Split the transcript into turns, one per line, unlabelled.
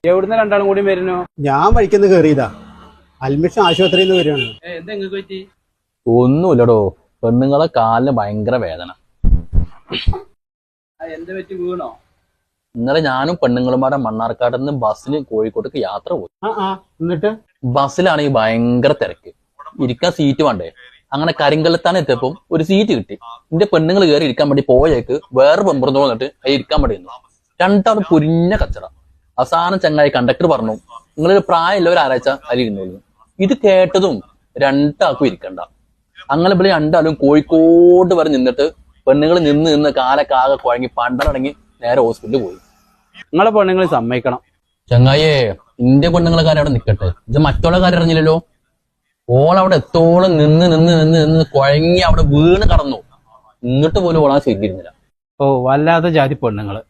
എവിടുന്ന് രണ്ടാളും കൂടി വരുന്നു?
ഞാൻ വഴിക്കൊന്ന് കേറിയതാ. അൽമിഷൻ ആശുപത്രിയിൽ നിന്ന് വരികയാണ്.
എന്താ നിങ്ങൾക്ക് പറ്റി?
ഒന്നുമില്ലടോ, പെണ്ണുങ്ങളെ കാലിന് ഭയങ്കര വേദന.
എന്താ പറ്റി, വീണോ?
ഇന്നലെ ഞാനും പെണ്ണുങ്ങളുമാടെ മണ്ണാർക്കാട് നിന്ന് ബസ്സിന് കോഴിക്കോട്ടേക്ക് യാത്ര പോയി.
എന്നിട്ട്
ബസ്സിലാണെങ്കിൽ ഭയങ്കര തിരക്ക്, ഇരിക്കാൻ സീറ്റ് വേണ്ടേ. അങ്ങനെ കരിങ്കല്ലത്താണ് എത്തിയപ്പോൾ ഒരു സീറ്റ് കിട്ടി. എന്റെ പെണ്ണുങ്ങൾ കയറി ഇരിക്കാൻ വേണ്ടി പോയേക്ക് വേറെ പെമ്പറന്ന് തോന്നിട്ട് അത് ഇരിക്കാൻ വേണ്ടി നിന്നു. രണ്ടാളും പുരിഞ്ഞ കച്ചട. അവസാനം ചങ്ങായി കണ്ടക്ടർ പറഞ്ഞു, നിങ്ങളൊരു പ്രായമില്ല ഒരു ആരാഴ്ച അതിൽ ഇരുന്നോളൂ. ഇത് കേട്ടതും രണ്ടാൾക്കും ഇരിക്കണ്ട. അങ്ങനെ ഇവിടെ രണ്ടാളും കോഴിക്കോട് വരെ നിന്നിട്ട് പെണ്ണുങ്ങൾ നിന്ന് കാലക്കാകെ കുഴങ്ങി പണ്ടടങ്ങി നേരെ ഹോസ്പിറ്റലിൽ പോയി.
നിങ്ങളെ പെണ്ണുങ്ങൾ സമ്മതിക്കണം.
ചങ്ങായേ, ഇന്റെ പെണ്ണുങ്ങളെ കാര്യം അവിടെ നിക്കട്ടെ, ഇത് മറ്റുള്ള കാര്യം അറിഞ്ഞില്ലല്ലോ. ഓളവിടെ എത്തോളം നിന്ന് കുഴങ്ങി അവിടെ വീണ് കടന്നു. എന്നിട്ട് പോലും ഓളാ ശരിയിരുന്നില്ല.
ഓ, വല്ലാത്ത ജാതി പെണ്ണുങ്ങള്.